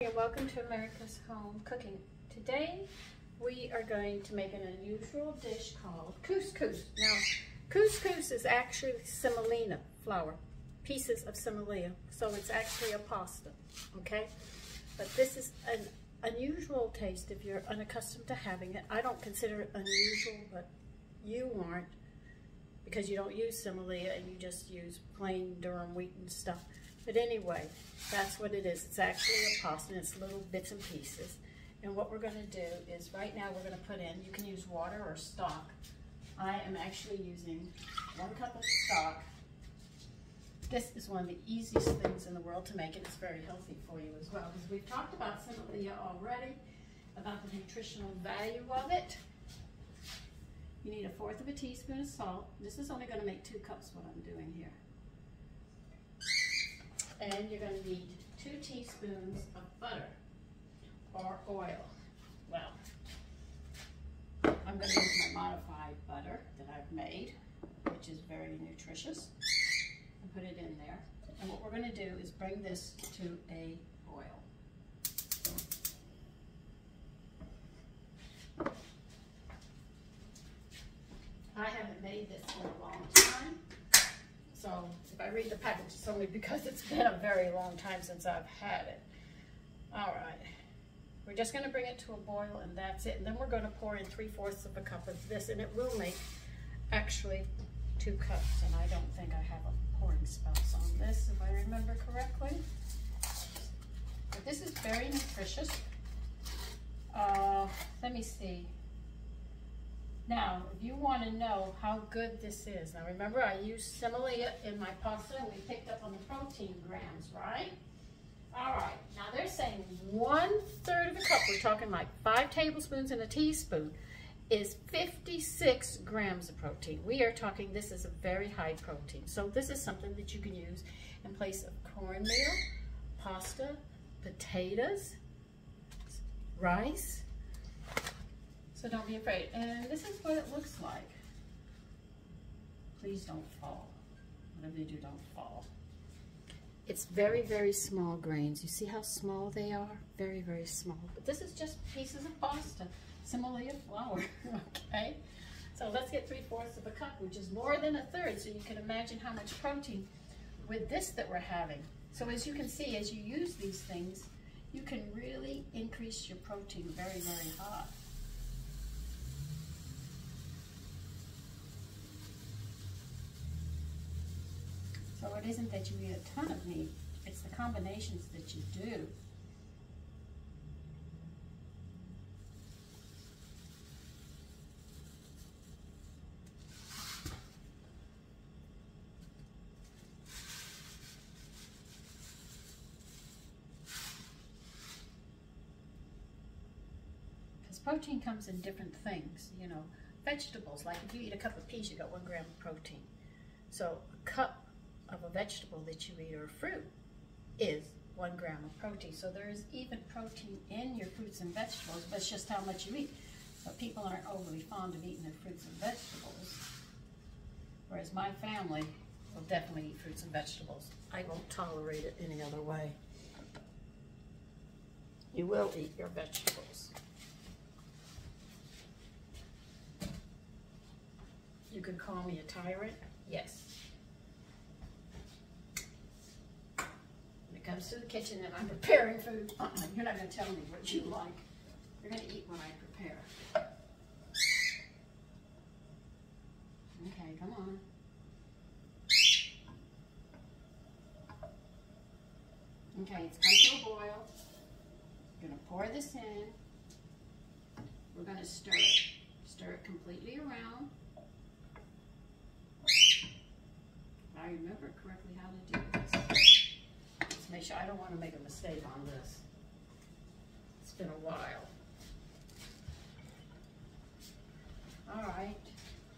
And welcome to America's Home Cooking. Today we are going to make an unusual dish called couscous. Now, couscous is actually semolina flour, pieces of semolina, so it's actually a pasta, okay? But this is an unusual taste if you're unaccustomed to having it. I don't consider it unusual, but you aren't, because you don't use semolina and you just use plain durum wheat and stuff. But anyway, that's what it is. It's actually a pasta, and it's little bits and pieces. And what we're going to do is, right now we're going to put in, you can use water or stock. I am actually using 1 cup of stock. This is one of the easiest things in the world to make, and it's very healthy for you as well. Because we've talked about semolina already, about the nutritional value of it. You need 1/4 teaspoon of salt. This is only going to make 2 cups what I'm doing here. And you're going to need 2 teaspoons of butter or oil. Well, I'm going to use my modified butter that I've made, which is very nutritious, and put it in there. And what we're going to do is bring this to a boil. I haven't made this in a long time. So if I read the package, it's only because it's been a very long time since I've had it. All right, we're just going to bring it to a boil, and that's it. And then we're going to pour in 3/4 of a cup of this, and it will make actually 2 cups. And I don't think I have a pouring spout on this, if I remember correctly. But this is very nutritious. Let me see. Now, if you want to know how good this is, now remember I used semolina in my pasta and we picked up on the protein grams, right? All right, now they're saying 1/3 of a cup, we're talking like 5 tablespoons and a teaspoon, is 56 grams of protein. We are talking, this is a very high protein. So this is something that you can use in place of cornmeal, pasta, potatoes, rice. So don't be afraid. And this is what it looks like. Please don't fall. Whatever you do, don't fall. It's very, very small grains. You see how small they are? Very, very small. But this is just pieces of pasta, semolina flour, okay? So let's get 3/4 of a cup, which is more than 1/3. So you can imagine how much protein with this that we're having. So as you can see, as you use these things, you can really increase your protein very, very high. So it isn't that you eat a ton of meat, it's the combinations that you do. Because protein comes in different things, you know. Vegetables, like if you eat a cup of peas, you got 1 gram of protein. So a cup of a vegetable that you eat or a fruit is 1 gram of protein. So there is even protein in your fruits and vegetables, but it's just how much you eat. But people aren't overly fond of eating their fruits and vegetables, whereas my family will definitely eat fruits and vegetables. I won't tolerate it any other way. You will eat your vegetables. You can call me a tyrant, yes. Comes to the kitchen and I'm preparing food. You're not going to tell me what you like. You're going to eat what I prepare. Okay, come on. Okay, it's come to a boil. We're going to pour this in. We're going to stir it. Stir it completely around. If I remember correctly how to do this. Make sure, I don't want to make a mistake on this. It's been a while. All right,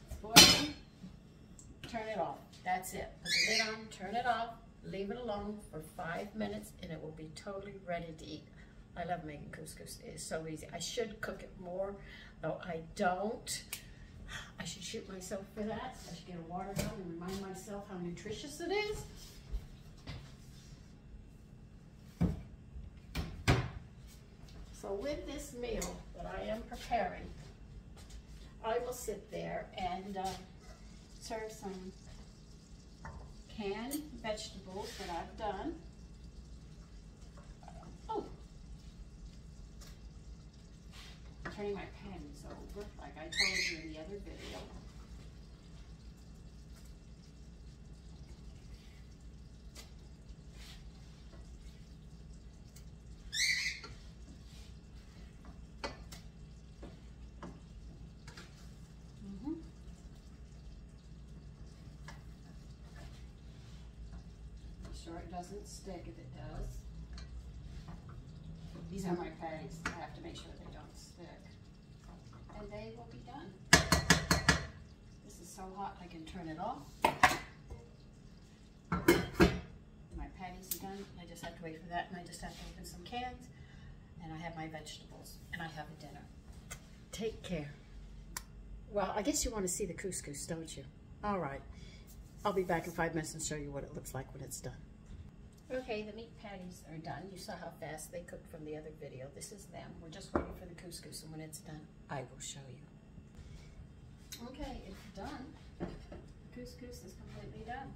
it's boiling. Turn it off. That's it. Put the lid on, turn it off, leave it alone for 5 minutes, and it will be totally ready to eat. I love making couscous. It is so easy. I should cook it more, though I don't. I should shoot myself for that. I should get a water gun and remind myself how nutritious it is. So with this meal that I am preparing, I will sit there and serve some canned vegetables that I've done. Oh, I'm turning my pans over like I told you in the other video. Sure it doesn't stick. If it does, these are my patties. I have to make sure they don't stick. And they will be done. This is so hot I can turn it off. My patties are done. I just have to wait for that, and I just have to open some cans, and I have my vegetables, and I have a dinner. Take care. Well, I guess you want to see the couscous, don't you? All right. I'll be back in 5 minutes and show you what it looks like when it's done. Okay, the meat patties are done. You saw how fast they cooked from the other video. This is them. We're just waiting for the couscous, and when it's done, I will show you. Okay, it's done. The couscous is completely done.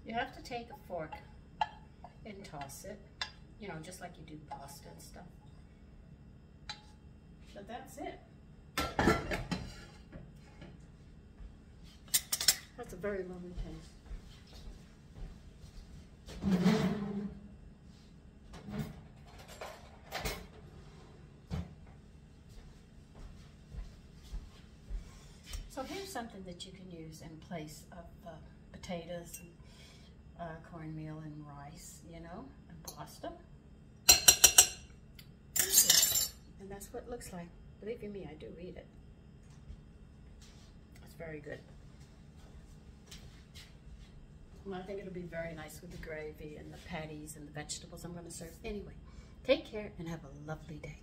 You have to take a fork and toss it, you know, just like you do pasta and stuff. But that's it. That's a very lovely taste. So here's something that you can use in place of potatoes and cornmeal and rice, you know, and pasta. And that's what it looks like. Believe you me, I do eat it. It's very good. And I think it'll be very nice with the gravy and the patties and the vegetables I'm going to serve. Anyway, take care and have a lovely day.